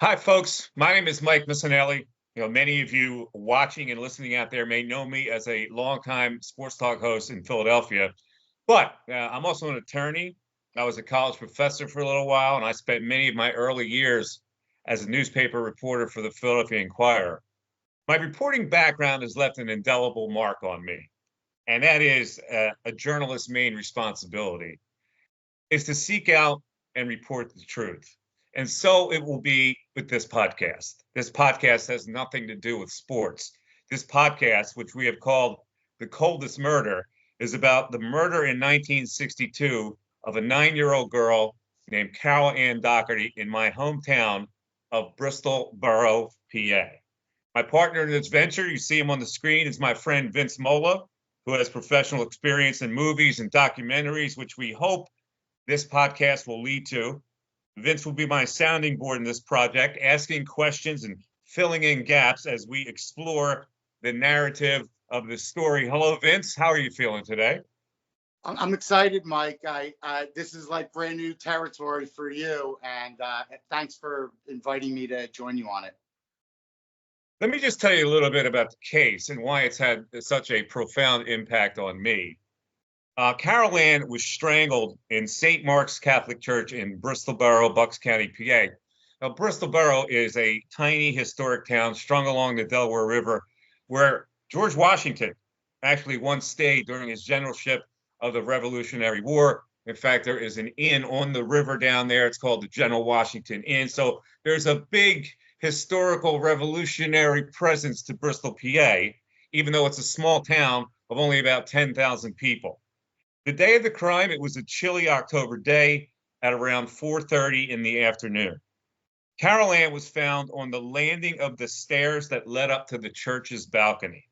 Hi, folks. My name is Mike Missanelli. Many of you watching and listening out there may know me as a longtime sports talk host in Philadelphia, but I'm also an attorney. I was a college professor for a little while, and I spent many of my early years as a newspaper reporter for the Philadelphia Inquirer. My reporting background has left an indelible mark on me, and that is a journalist's main responsibility is to seek out and report the truth. And so it will be with this podcast. This podcast has nothing to do with sports. This podcast, which we have called The Coldest Murder, is about the murder in 1962 of a 9-year-old girl named Carol Ann Dougherty in my hometown of Bristol Borough, PA. My partner in this venture, you see him on the screen, is my friend Vince Mola, who has professional experience in movies and documentaries, which we hope this podcast will lead to. Vince will be my sounding board in this project, asking questions and filling in gaps as we explore the narrative of the story. Hello, Vince. How are you feeling today? I'm excited, Mike. This is like brand new territory for you, and thanks for inviting me to join you on it. Let me just tell you a little bit about the case and why it's had such a profound impact on me. Carol Ann was strangled in St. Mark's Catholic Church in Bristol Borough, Bucks County, PA. Now, Bristol Borough is a tiny historic town strung along the Delaware River where George Washington actually once stayed during his generalship of the Revolutionary War. In fact, there is an inn on the river down there. It's called the General Washington Inn. So there's a big historical revolutionary presence to Bristol, PA, even though it's a small town of only about 10,000 people. The day of the crime, it was a chilly October day at around 4:30 in the afternoon. Carol Ann was found on the landing of the stairs that led up to the church's balcony.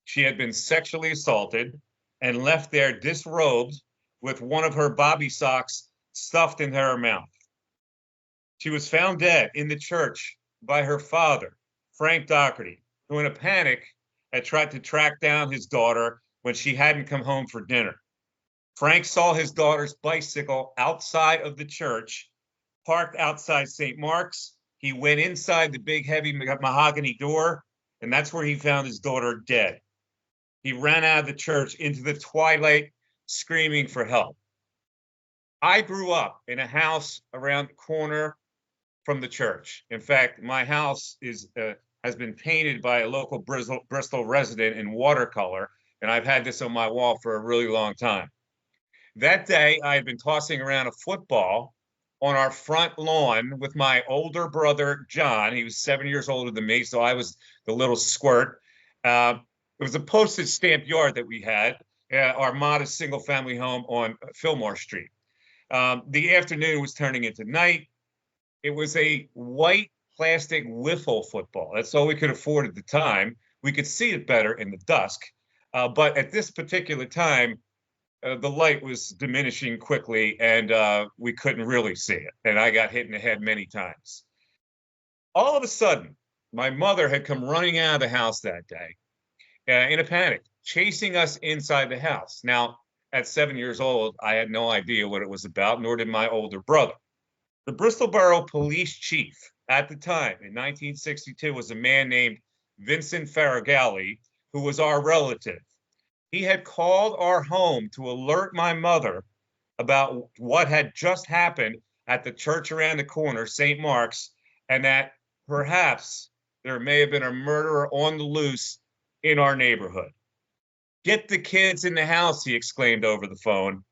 She had been sexually assaulted and left there disrobed with one of her bobby socks stuffed in her mouth. She was found dead in the church by her father, Frank Dougherty, who in a panic had tried to track down his daughter when she hadn't come home for dinner. Frank saw his daughter's bicycle outside of the church, parked outside St. Mark's. He went inside the big, heavy mahogany door, and that's where he found his daughter dead. He ran out of the church into the twilight, screaming for help. I grew up in a house around the corner from the church. In fact, my house has been painted by a local Bristol resident in watercolor, and I've had this on my wall for a really long time. That day, I had been tossing around a football on our front lawn with my older brother, John. He was 7 years older than me, so I was the little squirt. It was a postage stamp yard that we had, our modest single-family home on Fillmore Street. The afternoon was turning into night. It was a white plastic wiffle football. That's all we could afford at the time. We could see it better in the dusk. But at this particular time, the light was diminishing quickly and we couldn't really see it. And I got hit in the head many times. All of a sudden, my mother had come running out of the house that day in a panic, chasing us inside the house. Now, at 7 years old, I had no idea what it was about, nor did my older brother. The Bristol Borough police chief at the time in 1962 was a man named Vincent Faragalli, who was our relative. He had called our home to alert my mother about what had just happened at the church around the corner, St. Mark's, and that perhaps there may have been a murderer on the loose in our neighborhood. Get the kids in the house, he exclaimed over the phone,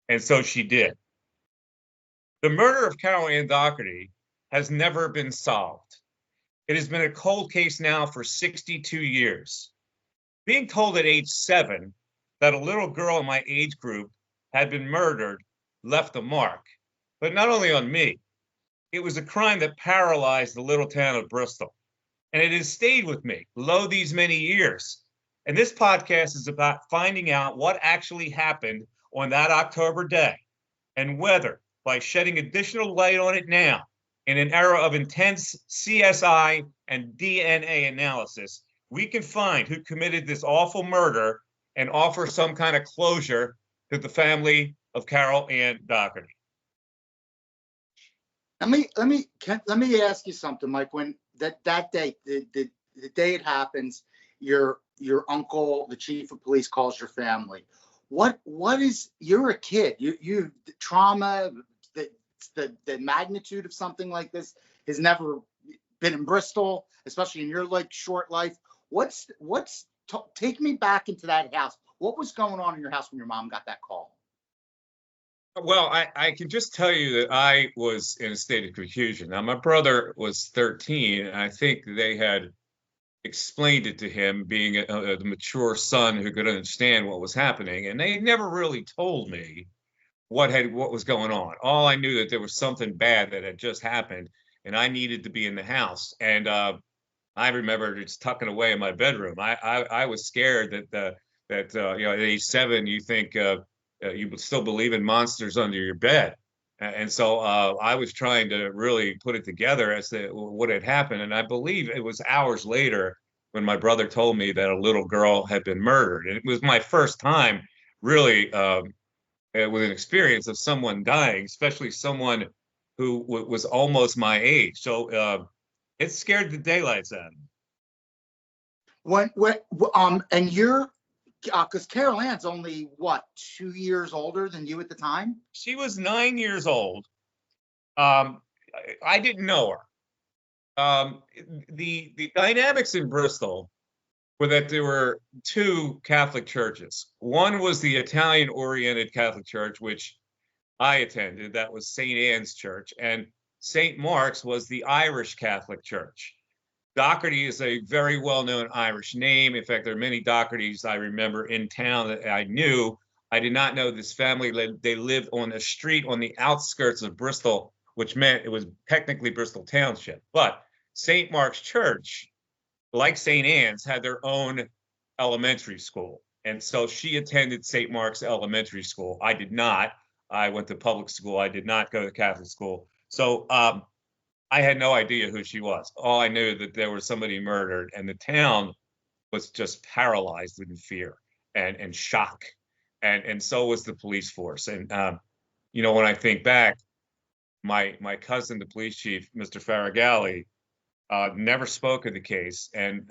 and so she did. The murder of Carol Ann Dougherty has never been solved. It has been a cold case now for 62 years. Being told at age 7 that a little girl in my age group had been murdered left a mark, but not only on me. It was a crime that paralyzed the little town of Bristol, and it has stayed with me, lo these many years. And this podcast is about finding out what actually happened on that October day, and whether, by shedding additional light on it now, in an era of intense CSI and DNA analysis, we can find who committed this awful murder and offer some kind of closure to the family of Carol Ann Dougherty. Let me ask you something, Mike. When that day, the day it happens, your uncle, the chief of police, calls your family. What is, you're a kid. You the trauma, the magnitude of something like this has never been in Bristol, especially in your like short life. Take me back into that house. What was going on in your house when your mom got that call? Well, I can just tell you that I was in a state of confusion. Now, my brother was 13, and I think they had explained it to him, being a mature son who could understand what was happening, and they never really told me what was going on. All I knew that there was something bad that had just happened, and I needed to be in the house. And I remember just tucking away in my bedroom. I was scared that at age 7 you think you would still believe in monsters under your bed. And so I was trying to really put it together as to what had happened. And I believe it was hours later when my brother told me that a little girl had been murdered. And it was my first time really with an experience of someone dying, especially someone who was almost my age. So it scared the daylights out of me. And you're, because Carol Ann's only what, 2 years older than you at the time? She was 9 years old. I didn't know her. The dynamics in Bristol were that there were two Catholic churches. One was the Italian-oriented Catholic Church, which I attended. That was St. Anne's Church, and St. Mark's was the Irish Catholic Church. Dougherty is a very well-known Irish name. In fact, there are many Doughertys I remember in town that I knew. I did not know this family. They lived on a street on the outskirts of Bristol, which meant it was technically Bristol Township. But St. Mark's Church, like St. Anne's, had their own elementary school. And so she attended St. Mark's Elementary School. I did not. I went to public school. I did not go to Catholic school. So I had no idea who she was. All I knew that there was somebody murdered, and the town was just paralyzed in fear and shock. And so was the police force. And when I think back, my cousin, the police chief, Mr. Faragalli, never spoke of the case and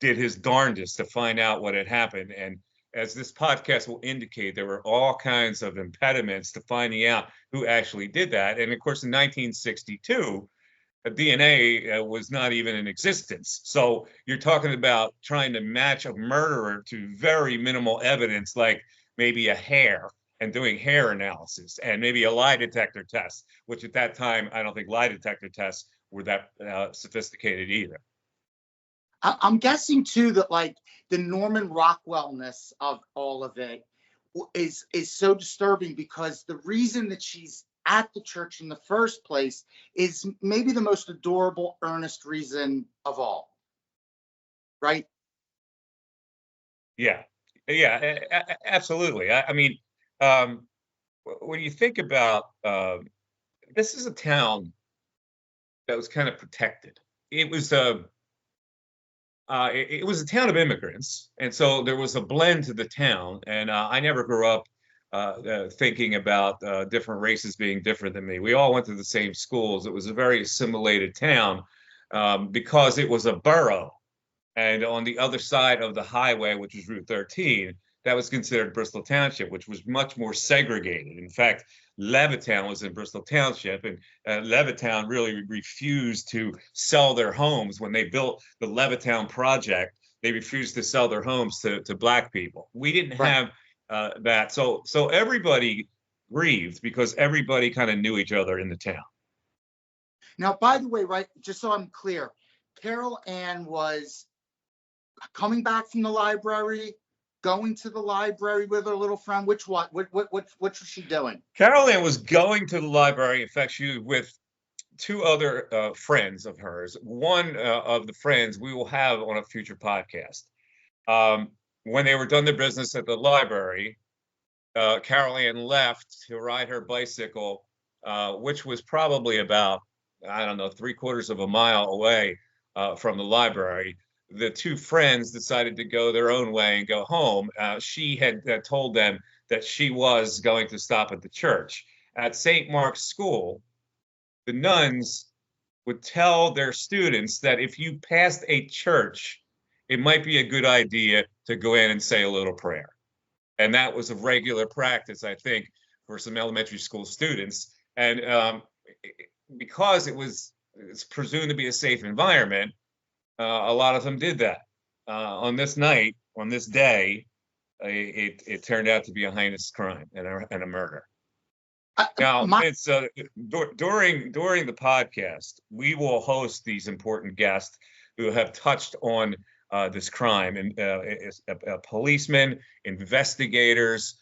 did his darndest to find out what had happened. And as this podcast will indicate, there were all kinds of impediments to finding out who actually did that. And of course, in 1962, DNA was not even in existence. So you're talking about trying to match a murderer to very minimal evidence, like maybe a hair, and doing hair analysis, and maybe a lie detector test, which at that time, I don't think lie detector tests were that sophisticated either. I'm guessing too that like the Norman Rockwell-ness of all of it is so disturbing, because the reason that she's at the church in the first place is maybe the most adorable, earnest reason of all, right? Yeah, absolutely. I mean, when you think about this is a town that was kind of protected. It was a town of immigrants, and so there was a blend to the town. And I never grew up thinking about different races being different than me. We all went to the same schools. It was a very assimilated town because it was a borough. And on the other side of the highway, which was Route 13, that was considered Bristol Township, which was much more segregated. In fact, Levittown was in Bristol Township, and Levittown really refused to sell their homes. When they built the Levittown project, they refused to sell their homes to Black people. We didn't have that. So everybody grieved because everybody kind of knew each other in the town. Now, by the way, right, just so I'm clear, Carol Ann was coming back from the library, going to the library with her little friend. What was she doing? Carol Ann was going to the library. In fact, she was with two other friends of hers. One of the friends we will have on a future podcast. When they were done their business at the library, Carol Ann left to ride her bicycle, which was probably about, I don't know, 3/4 of a mile away from the library. The two friends decided to go their own way and go home. She had told them that she was going to stop at the church. At St. Mark's School, the nuns would tell their students that if you passed a church, it might be a good idea to go in and say a little prayer. And that was a regular practice, I think, for some elementary school students. And because it's presumed to be a safe environment, a lot of them did that. On this night, on this day, it turned out to be a heinous crime and a murder. Now, it's during the podcast, we will host these important guests who have touched on this crime, and policemen, investigators,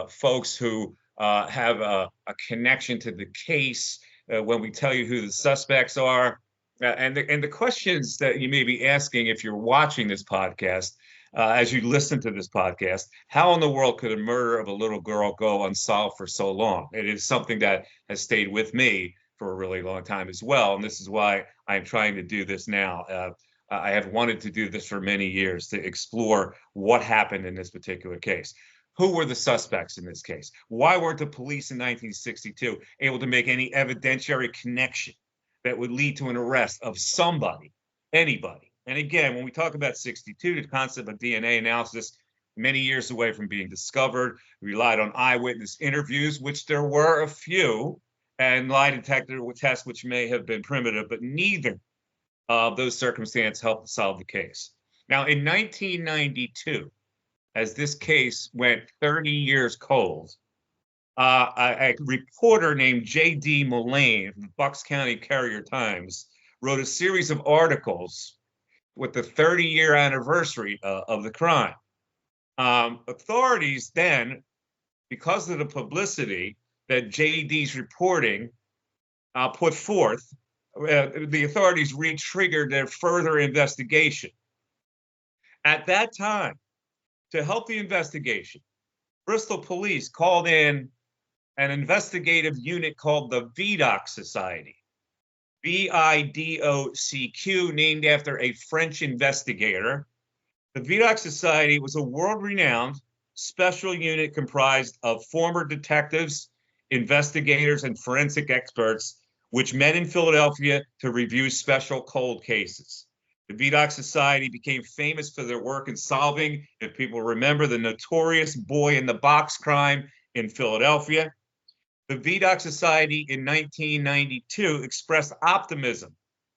folks who have a connection to the case. When we tell you who the suspects are, and the questions that you may be asking if you're watching this podcast. As you listen to this podcast, how in the world could a murder of a little girl go unsolved for so long? It is something that has stayed with me for a really long time as well. And this is why I'm trying to do this now. I have wanted to do this for many years, to explore what happened in this particular case. Who were the suspects in this case? Why weren't the police in 1962 able to make any evidentiary connection that would lead to an arrest of somebody, anybody? And again, when we talk about 62, the concept of DNA analysis, many years away from being discovered, relied on eyewitness interviews, which there were a few, and lie detector tests, which may have been primitive, but neither of those circumstances helped to solve the case. Now, in 1992, as this case went 30 years cold, a reporter named J.D. Mullane from the Bucks County Courier-Times wrote a series of articles with the 30-year anniversary of the crime. Authorities then, because of the publicity that JD's reporting put forth, the authorities re-triggered their further investigation. At that time, to help the investigation, Bristol police called in an investigative unit called the Vidocq Society. VIDOCQ, named after a French investigator. The Vidocq Society was a world-renowned special unit comprised of former detectives, investigators, and forensic experts, which met in Philadelphia to review special cold cases. The Vidocq Society became famous for their work in solving, if people remember, the notorious boy in the box crime in Philadelphia. The Vidocq Society in 1992 expressed optimism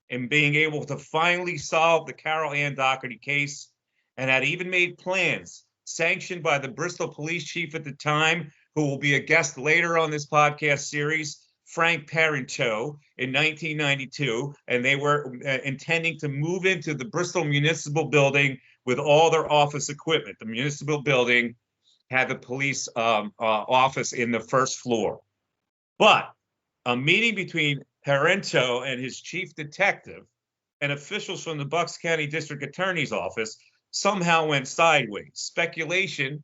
in being able to finally solve the Carol Ann Dougherty case, and had even made plans sanctioned by the Bristol police chief at the time, who will be a guest later on this podcast series, Frank Parenteau, in 1992, and they were intending to move into the Bristol Municipal Building with all their office equipment. The municipal building had the police office in the first floor. But a meeting between Parenteau and his chief detective and officials from the Bucks County District Attorney's Office somehow went sideways. Speculation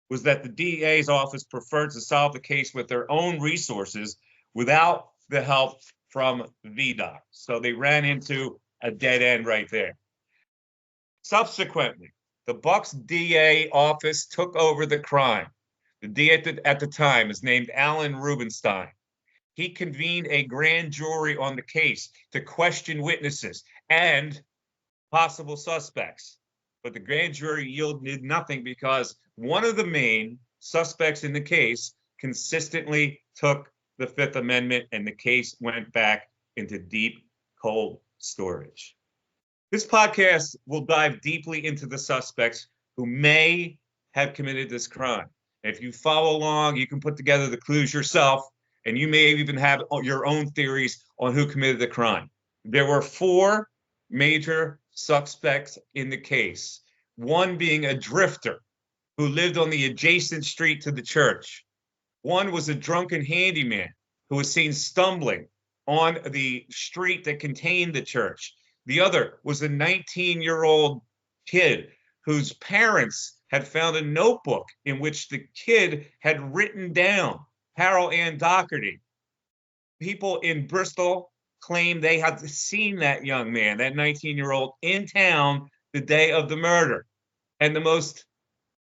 was that the DA's office preferred to solve the case with their own resources without the help from Vidocq. So they ran into a dead end right there. Subsequently, the Bucks DA office took over the crime. The DA at the time is named Alan Rubenstein. He convened a grand jury on the case to question witnesses and possible suspects. But the grand jury yielded nothing because one of the main suspects in the case consistently took the Fifth Amendment, and the case went back into deep, cold storage. This podcast will dive deeply into the suspects who may have committed this crime. If you follow along, you can put together the clues yourself, and you may even have your own theories on who committed the crime. There were 4 major suspects in the case, one being a drifter who lived on the adjacent street to the church. One was a drunken handyman who was seen stumbling on the street that contained the church. The other was a 19-year-old kid whose parents had found a notebook in which the kid had written down Carol Ann Dougherty. People in Bristol claimed they had seen that young man, that 19-year-old, in town the day of the murder. And the most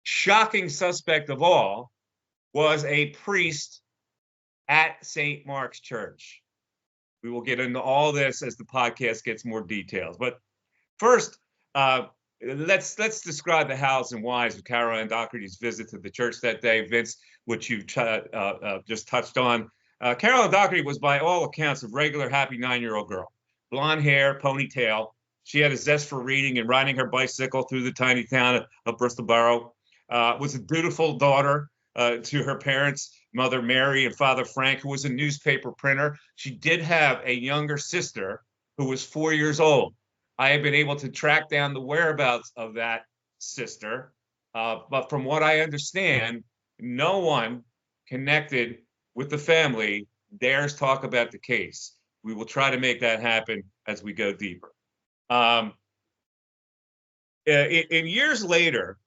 shocking suspect of all was a priest at St. Mark's Church. We will get into all this as the podcast gets more details. But first, let's describe the hows and whys of Carol Ann Dougherty's visit to the church that day, Vince, which you just touched on. Carol Ann Dougherty was, by all accounts, a regular, happy 9-year-old girl. Blonde hair, ponytail. She had a zest for reading and riding her bicycle through the tiny town of Bristol Borough. Was a dutiful daughter to her parents, Mother Mary and Father Frank, who was a newspaper printer. She did have a younger sister who was 4 years old. I have been able to track down the whereabouts of that sister, but from what I understand, no one connected with the family dares talk about the case. We will try to make that happen as we go deeper. In years later,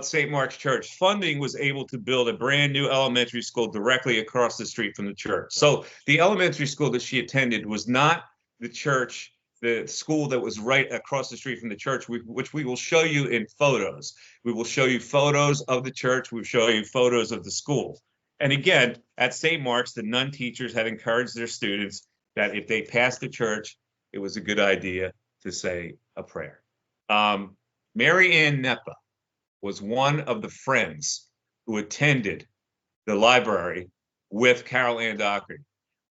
St. Mark's Church, funding was able to build a brand new elementary school directly across the street from the church. So the elementary school that she attended was not the church, the school that was right across the street from the church, which we will show you in photos. We will show you photos of the church. We'll show you photos of the school. And again, at St. Mark's, the nun teachers had encouraged their students that if they passed the church, it was a good idea to say a prayer. Mary Ann Neppa was one of the friends who attended the library with Carol Ann Dougherty.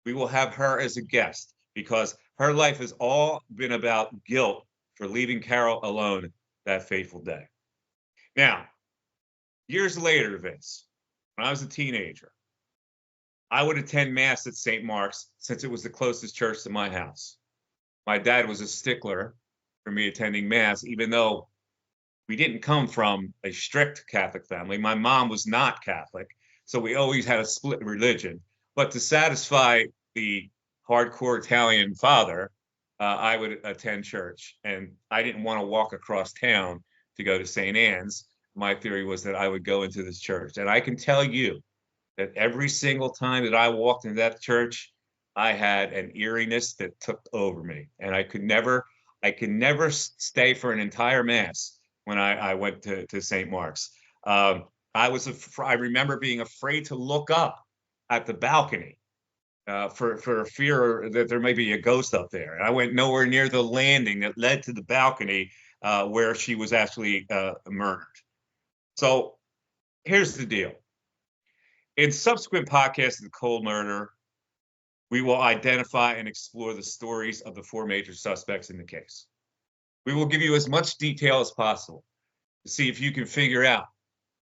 We will have her as a guest because her life has all been about guilt for leaving Carol alone that fateful day. Now, years later, Vince, when I was a teenager, I would attend Mass at St. Mark's since it was the closest church to my house. My dad was a stickler for me attending Mass, even though we didn't come from a strict Catholic family. My mom was not Catholic, so we always had a split religion. But to satisfy the hardcore Italian father, I would attend church. And I didn't want to walk across town to go to St. Anne's. My theory was that I would go into this church. And I can tell you that every single time that I walked into that church, I had an eeriness that took over me. And I could never stay for an entire Mass when I went to St. Mark's. I remember being afraid to look up at the balcony for fear that there may be a ghost up there. And I went nowhere near the landing that led to the balcony where she was actually murdered. So here's the deal. In subsequent podcasts of the Cold Murder, we will identify and explore the stories of the 4 major suspects in the case. We will give you as much detail as possible to see if you can figure out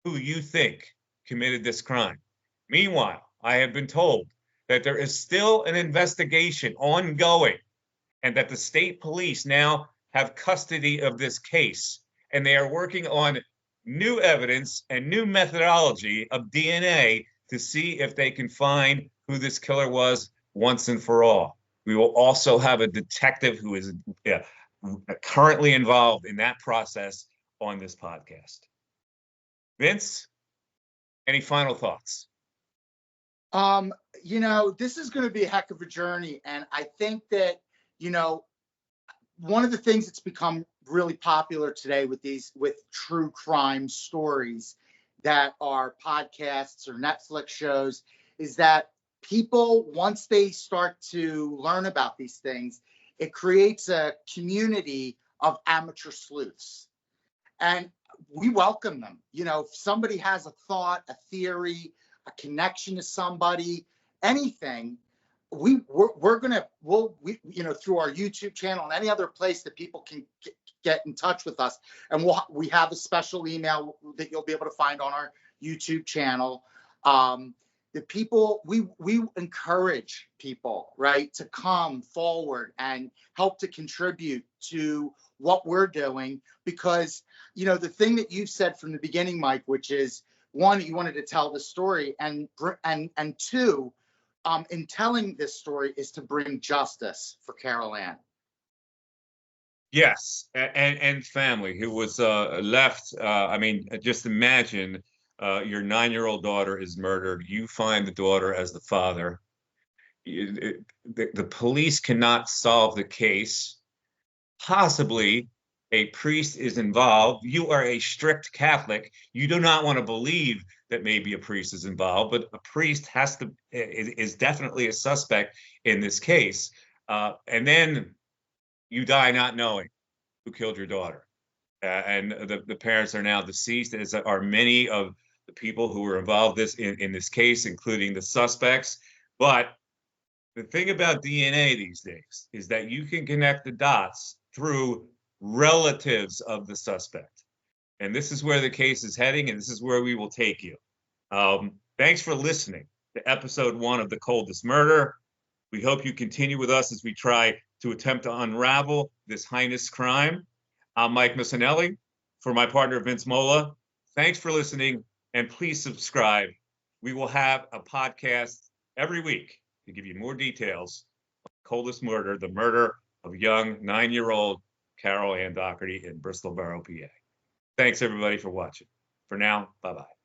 who you think committed this crime. Meanwhile, I have been told that there is still an investigation ongoing and that the state police now have custody of this case, and they are working on new evidence and new methodology of DNA to see if they can find who this killer was once and for all. We will also have a detective who is currently involved in that process on this podcast. Vince, any final thoughts? This is going to be a heck of a journey. And I think that, one of the things that's become really popular today with true crime stories that are podcasts or Netflix shows is that people, once they start to learn about these things, it creates a community of amateur sleuths. And we welcome them. If somebody has a thought, a theory, a connection to somebody, anything, we're through our YouTube channel and any other place that people can get in touch with us. And we have a special email that you'll be able to find on our YouTube channel. The people, we encourage people, right, to come forward and help to contribute to what we're doing, because, the thing that you've said from the beginning, Mike, which is, one, you wanted to tell the story, and two, in telling this story is to bring justice for Carol Ann. Yes, and family who was left. Just imagine your 9-year-old daughter is murdered. You find the daughter as the father. The police cannot solve the case, possibly a priest is involved, you are a strict Catholic, you do not want to believe that maybe a priest is involved, but a priest is definitely a suspect in this case. And then you die not knowing who killed your daughter. And the parents are now deceased, as are many of the people who were involved in this case, including the suspects. But the thing about DNA these days is that you can connect the dots through relatives of the suspect. And this is where the case is heading, and this is where we will take you. Thanks for listening to episode 1 of The Coldest Murder. We hope you continue with us as we try to attempt to unravel this heinous crime. I'm Mike Missanelli. For my partner, Vince Mola, thanks for listening, and please subscribe. We will have a podcast every week to give you more details on Coldest Murder, the murder of young 9-year-old Carol Ann Dougherty in Bristol Borough, PA. Thanks, everybody, for watching. For now, bye-bye.